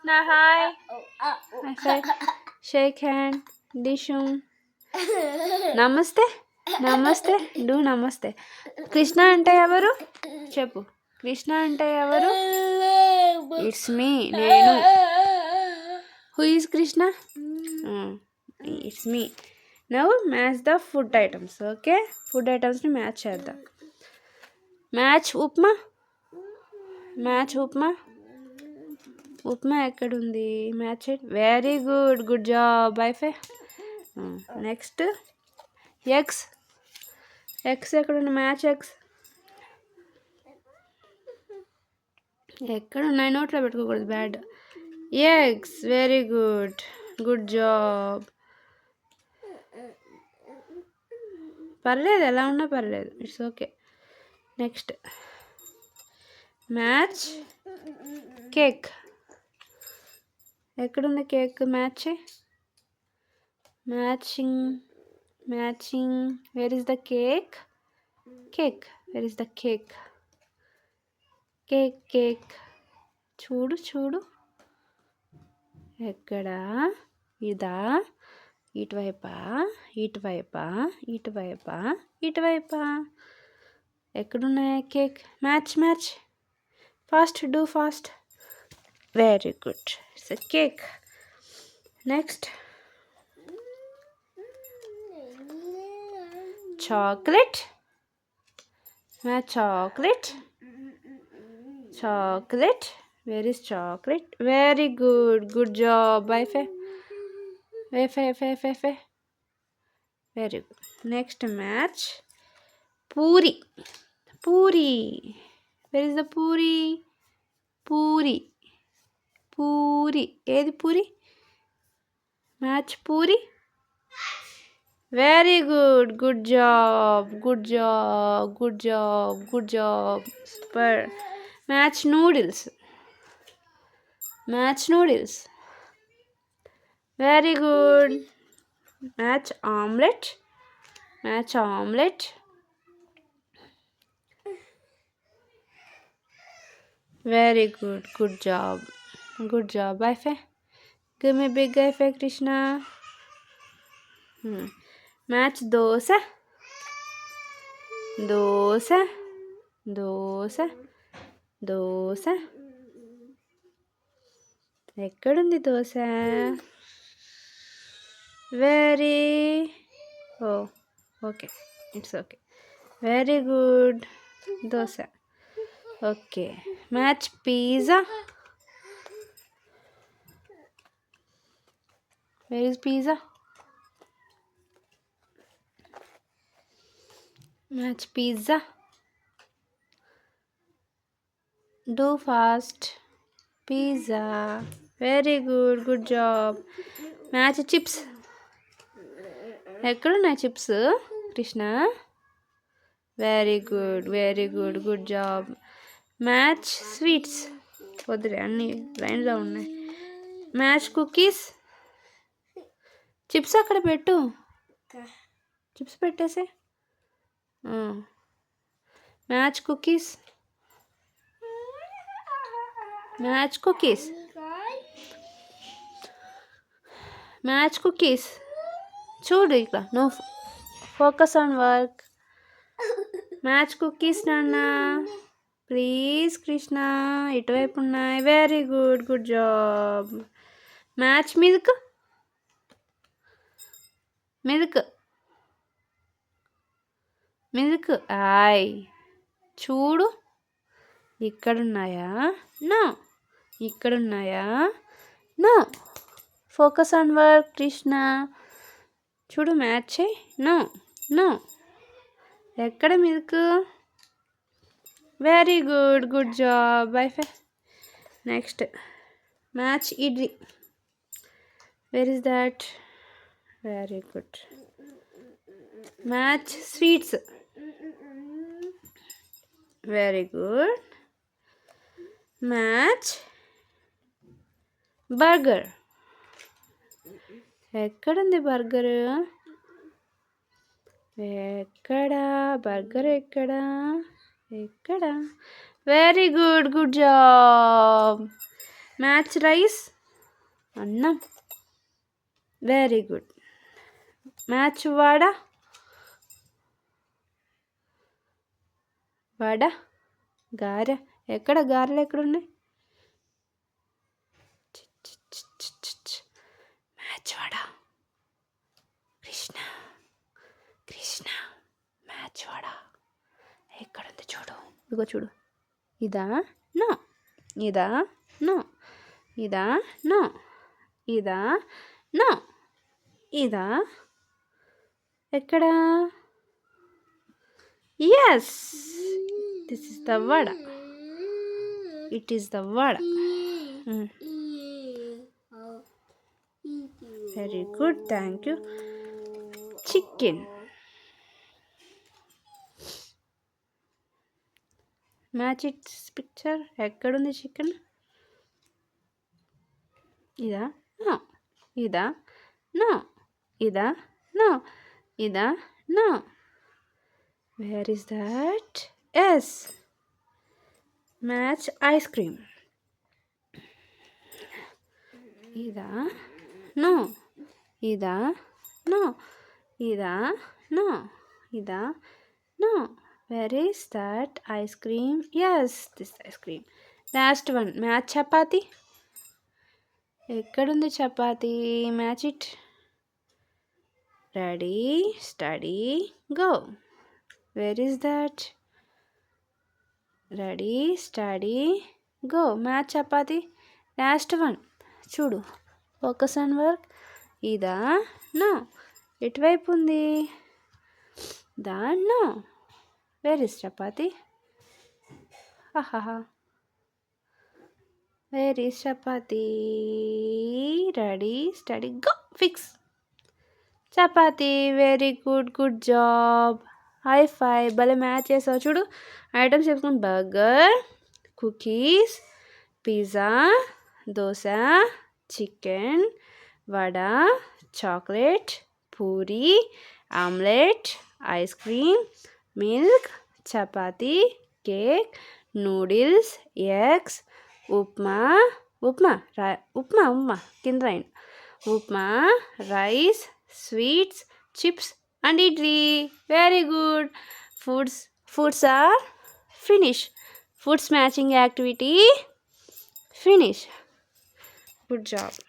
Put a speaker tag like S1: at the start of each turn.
S1: Now hi. Hi. Shake hand. Dishum. నమస్తే నమస్తే do నమస్తే. కృష్ణ అంటే ఎవరు చెప్పు. కృష్ణ అంటే ఎవరు? ఇట్స్ మీ, నేను. Who is Krishna? It's me. Now match the food items. Okay, food ఐటమ్స్ని మ్యాచ్ చేద్దాం. మ్యాచ్ ఉప్మా. మ్యాచ్ ఉప్మా. ఉప్మా ఎక్కడుంది? Match it. Very good, good job wifi. Next eggs. Eggs ఎక్కడుంది? Match eggs. ఎక్కడున్నాయి? నోట్లో పెట్టుకోకూడదు, bad. Eggs, very good, good job. పర్లేదు, ఎలా ఉన్నా పర్లేదు, it's okay. Next match cake. ఎక్కడుంది cake? Match. Matching, matching. Where is the cake? Cake, where is the cake? Cake, cake. చూడు చూడు, ఎక్కడా? ఇదా? ఇటువైపా, ఇటువైపా, ఇటువైపా, ఇటువైపా? ఎక్కడున్నాయి cake? Match, match. Fast, do fast. Very good, it's a cake. Next chocolate. Match chocolate. Chocolate, where is chocolate? Very good, good job high five. High five. Very good. Next match puri. Puri, where is the puri? Puri, puri. ఏది puri? Match puri. Very good, good job, good job, good job, good job, super. Match noodles. Match noodles. Very good. Match omelette. Match omelette. Very good, good job, good job high five. Give me big high five Krishna. Match dosa. Dosa, dosa, dosa. ఎక్కడుంది dosa? Very okay, it's okay. Very good, dosa. Okay. Match pizza. Where is pizza? Match pizza. Do fast. Pizza. Very good, good job. Match chips. ఎక్కడున్నాయి chips Krishna? Very good, very good, good job. Match sweets. వద్దులే, అన్ని లైన్లో ఉన్నాయి. Match cookies. Chips అక్కడ పెట్టు. Chips పెట్టేసి. Match cookies. Match cookies. Match cookies. చూడు ఇక్కడ, no focus on work. Match cookies నాన్న, ప్లీజ్ కృష్ణ. ఇటువైపు ఉన్నాయి. Very good, good job. Match milk. Milk, milk. ఆయ్, చూడు, ఇక్కడున్నాయా? నో. ఇక్కడున్నాయా? No. Focus on work Krishna. చూడు, మ్యాచ్ చేయి. No, no. ఎక్కడ milk? Very good, good job wifi. Next match idli. Where is that? Very good. Match sweets. Very good. Match burger. ఎక్కడుంది burger? ఎక్కడా burger? ఎక్కడా? ఎక్కడా? Very good, good job. Match rice. అన్నం. Very good. Match vada. Vada. గారె. ఎక్కడ గారెలు ఎక్కడున్నాయి? మ్యాచ్ వడ. కృష్ణ. కృష్ణ. మ్యాచ్ వడ ఎక్కడుంది చూడు. ఇదిగో చూడు. ఇదా? నో. ఇదా? నో. ఇదా? నో. ఇదా? నో. ఇదా? ఎక్కడ? Yes, this is the vada. It is the vada. Very good, thank you. Chicken. Match its picture. ఎక్కడుంది చికెన్? ఇదా? నో. ఇదా? నో. ఇదా? నో. ఇదా? No. Where is that? Yes, match ice cream. ఇదా? నో. ఇదా? నో. ఇదా? నో. ఇదా? No. Where is that ice cream? Yes, this ice cream. Last one, match chapati. ఎక్కడుంది chapati? Match it. Ready, steady, go. Where is that? Ready, steady, go. Match chapati. Last one. చూడు, focus on work. ఇదా? No. ఎటువైపు ఉంది? దా? No. Where is chapati? హాహా. Where is chapati? Ready, steady, go. Fix. Chapati. Very good, good job. High five. భలే match చేసావు. చూడు items చెప్పుకుని burger, cookies, pizza, dosa, chicken, vada, chocolate, puri, omelette, ice cream, milk, chapati, cake, noodles, eggs, upma. Upma కింద రాయండి. Upma, rice, sweets, chips and idli. Very good. Foods are finish. Foods matching activity finish. Good job.